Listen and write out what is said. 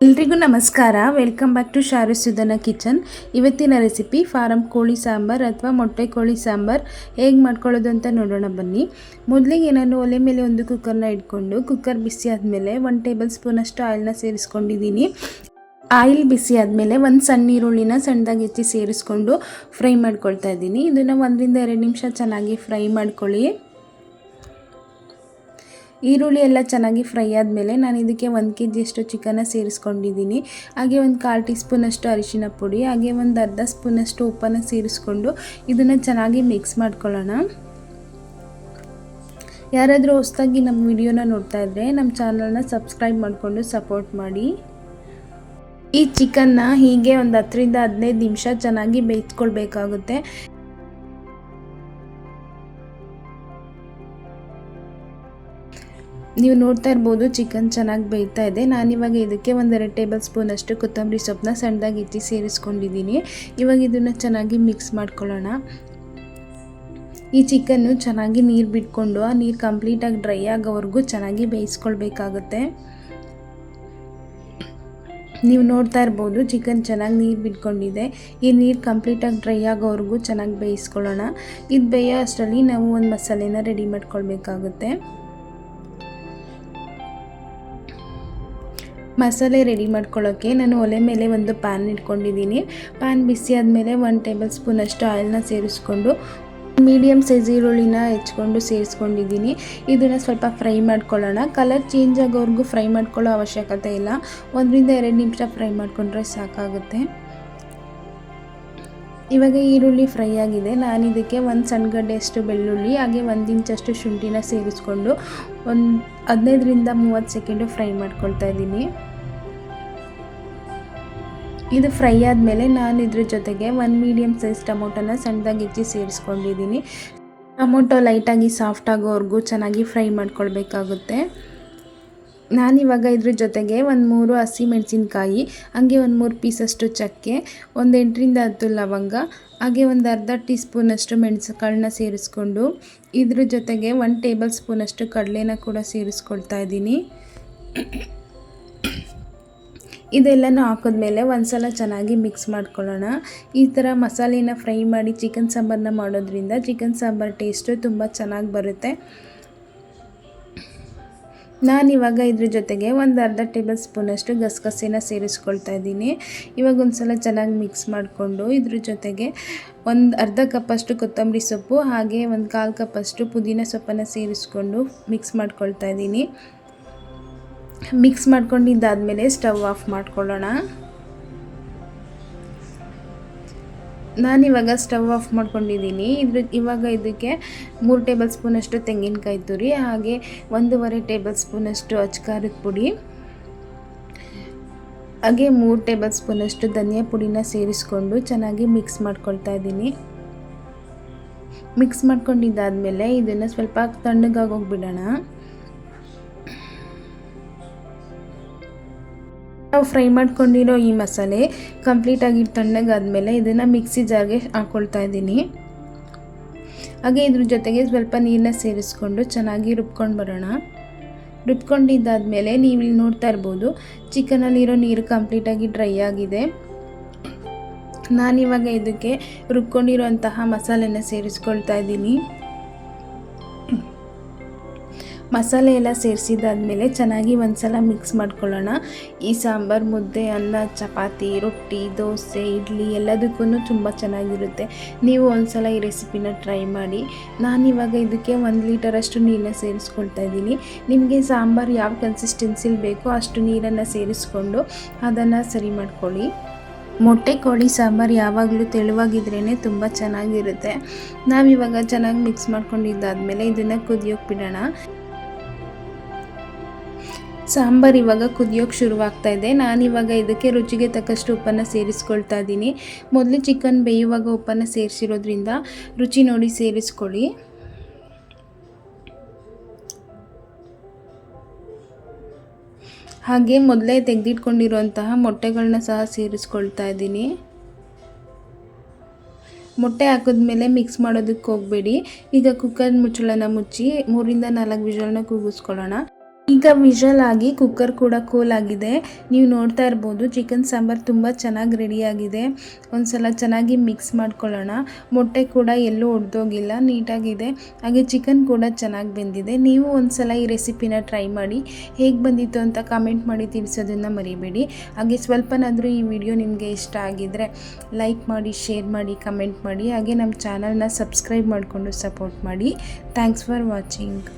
ಎಲ್ರಿಗೂ ನಮಸ್ಕಾರ. Welcome back to Sharu Sudhana kitchen. ಇವತ್ತಿನ ರೆಸಿಪಿ ಫಾರಂ ಕೋಳಿ ಸಾಂಬಾರ್ ಅಥವಾ ಮೊಟ್ಟೆ ಕೋಳಿ ಸಾಂಬಾರ್ ಹೇಗೆ ಮಾಡ್ಕೊಳ್ಳೋದು ಅಂತ ನೋಡೋಣ ಬನ್ನಿ. ಮೊದಲಿಗೆ ನಾನು ಒಲೆ ಮೇಲೆ ಒಂದು ಕುಕ್ಕರ್ನ ಇಟ್ಕೊಂಡು ಕುಕ್ಕರ್ ಬಿಸಿ ಆದಮೇಲೆ 1 ಟೇಬಲ್ ಸ್ಪೂನಷ್ಟು ಆಯಿಲ್ನ ಸೇರಿಸ್ಕೊಂಡಿದ್ದೀನಿ. ಆಯಿಲ್ ಬಿಸಿ ಆದಮೇಲೆ ಒಂದು ಸಣ್ಣ ಈರುಳ್ಳಿನ ಸಣ್ಣದಾಗಿ ಹೆಚ್ಚಿ ಸೇರಿಸ್ಕೊಂಡು ಫ್ರೈ ಮಾಡ್ಕೊಳ್ತಾ ಇದ್ದೀನಿ. ಇದನ್ನು 1 ರಿಂದ 2 ನಿಮಿಷ ಚೆನ್ನಾಗಿ ಫ್ರೈ ಮಾಡ್ಕೊಳ್ಳಿ. ಈರುಳ್ಳಿ ಎಲ್ಲ ಚೆನ್ನಾಗಿ ಫ್ರೈ ಆದಮೇಲೆ ನಾನು ಇದಕ್ಕೆ 1 kg ಚಿಕನ್ನ ಸೇರಿಸ್ಕೊಂಡಿದ್ದೀನಿ. ಹಾಗೆ ಒಂದು 1/4 ಟೀ ಸ್ಪೂನಷ್ಟು ಅರಿಶಿನ ಪುಡಿ, ಹಾಗೆ ಒಂದು ಅರ್ಧ ಸ್ಪೂನಷ್ಟು ಉಪ್ಪನ್ನು ಸೇರಿಸ್ಕೊಂಡು ಇದನ್ನು ಚೆನ್ನಾಗಿ ಮಿಕ್ಸ್ ಮಾಡ್ಕೊಳ್ಳೋಣ. ಯಾರಾದರೂ ಹೊಸದಾಗಿ ನಮ್ಮ ವಿಡಿಯೋನ ನೋಡ್ತಾ ಇದ್ದರೆ ನಮ್ಮ ಚಾನಲ್ನ ಸಬ್ಸ್ಕ್ರೈಬ್ ಮಾಡಿಕೊಂಡು ಸಪೋರ್ಟ್ ಮಾಡಿ. ಈ ಚಿಕನ್ನ ಹೀಗೆ ಒಂದು 10 ರಿಂದ 15 ನಿಮಿಷ ಚೆನ್ನಾಗಿ ಬೇಯಿಸ್ಕೊಳ್ಬೇಕಾಗುತ್ತೆ. ನೀವು ನೋಡ್ತಾ ಇರ್ಬೋದು ಚಿಕನ್ ಚೆನ್ನಾಗಿ ಬೇಯ್ತಾ ಇದೆ. ನಾನಿವಾಗ ಇದಕ್ಕೆ 1-2 ಟೇಬಲ್ ಸ್ಪೂನಷ್ಟು ಕೊತ್ತಂಬರಿ ಸೊಪ್ಪನ್ನ ಸಣ್ಣದಾಗಿ ಹೆಚ್ಚಿ ಸೇರಿಸ್ಕೊಂಡಿದ್ದೀನಿ. ಇವಾಗ ಇದನ್ನು ಚೆನ್ನಾಗಿ ಮಿಕ್ಸ್ ಮಾಡ್ಕೊಳ್ಳೋಣ. ಈ ಚಿಕನ್ನು ಚೆನ್ನಾಗಿ ನೀರು ಬಿಟ್ಕೊಂಡು ಆ ನೀರು ಕಂಪ್ಲೀಟಾಗಿ ಡ್ರೈ ಆಗೋವರೆಗೂ ಚೆನ್ನಾಗಿ ಬೇಯಿಸ್ಕೊಳ್ಬೇಕಾಗುತ್ತೆ. ನೀವು ನೋಡ್ತಾ ಇರ್ಬೋದು ಚಿಕನ್ ಚೆನ್ನಾಗಿ ನೀರು ಬಿಟ್ಕೊಂಡಿದೆ. ಈ ನೀರು ಕಂಪ್ಲೀಟಾಗಿ ಡ್ರೈ ಆಗೋವರೆಗೂ ಚೆನ್ನಾಗಿ ಬೇಯಿಸ್ಕೊಳ್ಳೋಣ. ಇದು ಬೇಯೋ ಅಷ್ಟರಲ್ಲಿ ನಾವು ಒಂದು ಮಸಾಲೆನ ರೆಡಿ ಮಾಡ್ಕೊಳ್ಬೇಕಾಗುತ್ತೆ. ಮಸಾಲೆ ರೆಡಿ ಮಾಡ್ಕೊಳ್ಳೋಕ್ಕೆ ನಾನು ಒಲೆ ಮೇಲೆ ಒಂದು ಪ್ಯಾನ್ ಇಟ್ಕೊಂಡಿದ್ದೀನಿ. ಪ್ಯಾನ್ ಬಿಸಿ ಆದಮೇಲೆ 1 ಟೇಬಲ್ ಸ್ಪೂನಷ್ಟು ಆಯಿಲ್ನ ಸೇರಿಸ್ಕೊಂಡು ಮೀಡಿಯಮ್ ಸೈಜ್ ಈರುಳ್ಳಿನ ಹೆಚ್ಕೊಂಡು ಸೇರಿಸ್ಕೊಂಡಿದ್ದೀನಿ. ಇದನ್ನು ಸ್ವಲ್ಪ ಫ್ರೈ ಮಾಡ್ಕೊಳ್ಳೋಣ. ಕಲರ್ ಚೇಂಜ್ ಆಗೋವರೆಗೂ ಫ್ರೈ ಮಾಡ್ಕೊಳ್ಳೋ ಅವಶ್ಯಕತೆ ಇಲ್ಲ. 1 ರಿಂದ 2 ನಿಮಿಷ ಫ್ರೈ ಮಾಡಿಕೊಂಡ್ರೆ ಸಾಕಾಗುತ್ತೆ. ಇವಾಗ ಈರುಳ್ಳಿ ಫ್ರೈ ಆಗಿದೆ. ನಾನು ಇದಕ್ಕೆ 1 ಸಣ್ಣ ಗಡ್ಡೆಯಷ್ಟು ಬೆಳ್ಳುಳ್ಳಿ ಹಾಗೆ 1 ಇಂಚಷ್ಟು ಶುಂಠಿನ ಸೇರಿಸ್ಕೊಂಡು ಒಂದು 15 ರಿಂದ 30 ಸೆಕೆಂಡು ಫ್ರೈ ಮಾಡ್ಕೊಳ್ತಾ ಇದ್ದೀನಿ. ಇದು ಫ್ರೈ ಆದಮೇಲೆ ನಾನು ಇದ್ರ ಜೊತೆಗೆ 1 ಮೀಡಿಯಮ್ ಸೈಜ್ ಟೊಮೊಟೊನ ಸಣ್ಣದಾಗಿ ಹೆಚ್ಚಿ ಸೇರಿಸ್ಕೊಂಡಿದ್ದೀನಿ. ಟೊಮೊಟೊ ಲೈಟಾಗಿ ಸಾಫ್ಟ್ ಆಗೋವರೆಗೂ ಚೆನ್ನಾಗಿ ಫ್ರೈ ಮಾಡ್ಕೊಳ್ಬೇಕಾಗುತ್ತೆ. ನಾನಿವಾಗ ಇದ್ರ ಜೊತೆಗೆ 3 ಹಸಿ ಮೆಣಸಿನ್ಕಾಯಿ, ಹಾಗೆ 3 ಪೀಸಷ್ಟು ಚಕ್ಕೆ, 8 ರಿಂದ 10 ಲವಂಗ, ಹಾಗೆ ಒಂದು ಅರ್ಧ ಟೀ ಸ್ಪೂನಷ್ಟು ಮೆಣಸುಕಾಳನ್ನ ಸೇರಿಸ್ಕೊಂಡು ಇದ್ರ ಜೊತೆಗೆ 1 ಟೇಬಲ್ ಸ್ಪೂನಷ್ಟು ಕಡಲೆನ ಕೂಡ ಸೇರಿಸ್ಕೊಳ್ತಾ ಇದ್ದೀನಿ. ಇದೆಲ್ಲನೂ ಹಾಕಿದ್ಮೇಲೆ ಒಂದ್ಸಲ ಚೆನ್ನಾಗಿ ಮಿಕ್ಸ್ ಮಾಡ್ಕೊಳ್ಳೋಣ. ಈ ಥರ ಮಸಾಲೆನ ಫ್ರೈ ಮಾಡಿ ಚಿಕನ್ ಸಾಂಬಾರನ್ನ ಮಾಡೋದ್ರಿಂದ ಚಿಕನ್ ಸಾಂಬಾರ್ ಟೇಸ್ಟು ತುಂಬ ಚೆನ್ನಾಗಿ ಬರುತ್ತೆ. ನಾನಿವಾಗ ಇದ್ರ ಜೊತೆಗೆ ಒಂದು ಅರ್ಧ ಟೇಬಲ್ ಸ್ಪೂನಷ್ಟು ಗಸಗಸೆನ ಸೇರಿಸ್ಕೊಳ್ತಾ ಇದ್ದೀನಿ. ಇವಾಗ ಒಂದ್ಸಲ ಚೆನ್ನಾಗಿ ಮಿಕ್ಸ್ ಮಾಡಿಕೊಂಡು ಇದ್ರ ಜೊತೆಗೆ ಒಂದು ಅರ್ಧ ಕಪ್ಪಷ್ಟು ಕೊತ್ತಂಬರಿ ಸೊಪ್ಪು ಹಾಗೆ ಒಂದು 1/4 ಕಪ್ಪಷ್ಟು ಪುದೀನ ಸೊಪ್ಪನ್ನು ಸೇರಿಸ್ಕೊಂಡು ಮಿಕ್ಸ್ ಮಾಡ್ಕೊಳ್ತಾ ಇದ್ದೀನಿ. ಮಿಕ್ಸ್ ಮಾಡ್ಕೊಂಡಿದ್ದಾದಮೇಲೆ ಸ್ಟವ್ ಆಫ್ ಮಾಡ್ಕೊಳ್ಳೋಣ. ನಾನಿವಾಗ ಸ್ಟವ್ ಆಫ್ ಮಾಡ್ಕೊಂಡಿದ್ದೀನಿ. ಇವಾಗ ಇದಕ್ಕೆ 3 ಟೇಬಲ್ ಸ್ಪೂನಷ್ಟು ತೆಂಗಿನಕಾಯಿ ತುರಿ ಹಾಗೆ 1.5 ಟೇಬಲ್ ಸ್ಪೂನಷ್ಟು ಅಚ್ಕಾರದ ಪುಡಿ ಹಾಗೆ 3 ಟೇಬಲ್ ಸ್ಪೂನಷ್ಟು ಧನಿಯಾ ಪುಡಿನ ಸೇರಿಸ್ಕೊಂಡು ಚೆನ್ನಾಗಿ ಮಿಕ್ಸ್ ಮಾಡ್ಕೊಳ್ತಾ ಇದ್ದೀನಿ. ಮಿಕ್ಸ್ ಮಾಡ್ಕೊಂಡಿದ್ದಾದಮೇಲೆ ಇದನ್ನು ಸ್ವಲ್ಪ ತಣ್ಣಗಾಗೋಗ್ಬಿಡೋಣ. ನಾವು ಫ್ರೈ ಮಾಡ್ಕೊಂಡಿರೋ ಈ ಮಸಾಲೆ ಕಂಪ್ಲೀಟಾಗಿ ತಣ್ಣಗಾದ್ಮೇಲೆ ಇದನ್ನು ಮಿಕ್ಸಿ ಜಾರ್ಗೆ ಹಾಕ್ಕೊಳ್ತಾ ಇದ್ದೀನಿ. ಹಾಗೆ ಇದ್ರ ಜೊತೆಗೆ ಸ್ವಲ್ಪ ನೀರನ್ನ ಸೇರಿಸ್ಕೊಂಡು ಚೆನ್ನಾಗಿ ರುಬ್ಕೊಂಡು ಬರೋಣ. ರುಬ್ಕೊಂಡಿದ್ದಾದಮೇಲೆ ನೀವು ಇಲ್ಲಿ ನೋಡ್ತಾ ಇರ್ಬೋದು ಚಿಕನಲ್ಲಿರೋ ನೀರು ಕಂಪ್ಲೀಟಾಗಿ ಡ್ರೈ ಆಗಿದೆ. ನಾನಿವಾಗ ಇದಕ್ಕೆ ರುಬ್ಕೊಂಡಿರೋಂತಹ ಮಸಾಲೆನ ಸೇರಿಸ್ಕೊಳ್ತಾ ಇದ್ದೀನಿ. ಮಸಾಲೆ ಎಲ್ಲ ಸೇರಿಸಿದಾದ್ಮೇಲೆ ಚೆನ್ನಾಗಿ ಒಂದ್ಸಲ ಮಿಕ್ಸ್ ಮಾಡ್ಕೊಳ್ಳೋಣ. ಈ ಸಾಂಬಾರು ಮುದ್ದೆ, ಅನ್ನ, ಚಪಾತಿ, ರೊಟ್ಟಿ, ದೋಸೆ, ಇಡ್ಲಿ ಎಲ್ಲದಕ್ಕೂ ತುಂಬ ಚೆನ್ನಾಗಿರುತ್ತೆ. ನೀವು ಒಂದ್ಸಲ ಈ ರೆಸಿಪಿನ ಟ್ರೈ ಮಾಡಿ. ನಾನಿವಾಗ ಇದಕ್ಕೆ 1 ಲೀಟರಷ್ಟು ನೀರನ್ನ ಸೇರಿಸ್ಕೊಳ್ತಾ ಇದ್ದೀನಿ. ನಿಮಗೆ ಸಾಂಬಾರು ಯಾವ ಕನ್ಸಿಸ್ಟೆನ್ಸಿಲಿ ಬೇಕೋ ಅಷ್ಟು ನೀರನ್ನು ಸೇರಿಸ್ಕೊಂಡು ಅದನ್ನು ಸರಿ ಮಾಡ್ಕೊಳ್ಳಿ. ಮೊಟ್ಟೆ ಕೋಳಿ ಸಾಂಬಾರು ಯಾವಾಗಲೂ ತೆಳುವಾಗಿದ್ರೇ ತುಂಬ ಚೆನ್ನಾಗಿರುತ್ತೆ. ನಾವಿವಾಗ ಚೆನ್ನಾಗಿ ಮಿಕ್ಸ್ ಮಾಡ್ಕೊಂಡಿದ್ದಾದಮೇಲೆ ಇದನ್ನು ಕುದಿಯೋಕೆ ಬಿಡೋಣ. ಸಾಂಬಾರು ಇವಾಗ ಕುದಿಯೋಕೆ ಶುರುವಾಗ್ತಾ ಇದೆ. ನಾನಿವಾಗ ಇದಕ್ಕೆ ರುಚಿಗೆ ತಕ್ಕಷ್ಟು ಉಪ್ಪನ್ನು ಸೇರಿಸ್ಕೊಳ್ತಾ ಇದ್ದೀನಿ. ಮೊದಲು ಚಿಕನ್ ಬೇಯುವಾಗ ಉಪ್ಪನ್ನು ಸೇರಿಸಿರೋದ್ರಿಂದ ರುಚಿ ನೋಡಿ ಸೇರಿಸ್ಕೊಳ್ಳಿ. ಹಾಗೆ ಮೊದಲೇ ತೆಗೆದಿಟ್ಕೊಂಡಿರುವಂತಹ ಮೊಟ್ಟೆಗಳನ್ನ ಸಹ ಸೇರಿಸ್ಕೊಳ್ತಾ ಇದ್ದೀನಿ. ಮೊಟ್ಟೆ ಹಾಕಿದ್ಮೇಲೆ ಮಿಕ್ಸ್ ಮಾಡೋದಕ್ಕೆ ಹೋಗಬೇಡಿ. ಈಗ ಕುಕ್ಕರ್ ಮುಚ್ಚಳನ ಮುಚ್ಚಿ 3 ರಿಂದ 4 ವಿಷಲ್ನ ಕೂಗಿಸ್ಕೊಳ್ಳೋಣ. ಈಗ ವಿಷಲ್ ಆಗಿ ಕುಕ್ಕರ್ ಕೂಡ ಕೂಲ್ ಆಗಿದೆ. ನೀವು ನೋಡ್ತಾ ಇರ್ಬೋದು ಚಿಕನ್ ಸಾಂಬಾರು ತುಂಬ ಚೆನ್ನಾಗಿ ರೆಡಿಯಾಗಿದೆ. ಒಂದ್ಸಲ ಚೆನ್ನಾಗಿ ಮಿಕ್ಸ್ ಮಾಡ್ಕೊಳ್ಳೋಣ. ಮೊಟ್ಟೆ ಕೂಡ ಎಲ್ಲೂ ಒಡೆದೋಗಿಲ್ಲ, ನೀಟಾಗಿದೆ. ಹಾಗೆ ಚಿಕನ್ ಕೂಡ ಚೆನ್ನಾಗಿ ಬೆಂದಿದೆ. ನೀವು ಒಂದ್ಸಲ ಈ ರೆಸಿಪಿನ ಟ್ರೈ ಮಾಡಿ. ಹೇಗೆ ಬಂದಿತ್ತು ಅಂತ ಕಾಮೆಂಟ್ ಮಾಡಿ ತಿಳಿಸೋದನ್ನು ಮರಿಬೇಡಿ. ಹಾಗೆ ಸ್ವಲ್ಪನಾದರೂ ಈ ವಿಡಿಯೋ ನಿಮಗೆ ಇಷ್ಟ ಆಗಿದ್ದರೆ ಲೈಕ್ ಮಾಡಿ, ಶೇರ್ ಮಾಡಿ, ಕಮೆಂಟ್ ಮಾಡಿ. ಹಾಗೆ ನಮ್ಮ ಚಾನಲ್ನ ಸಬ್ಸ್ಕ್ರೈಬ್ ಮಾಡಿಕೊಂಡು ಸಪೋರ್ಟ್ ಮಾಡಿ. Thanks for watching.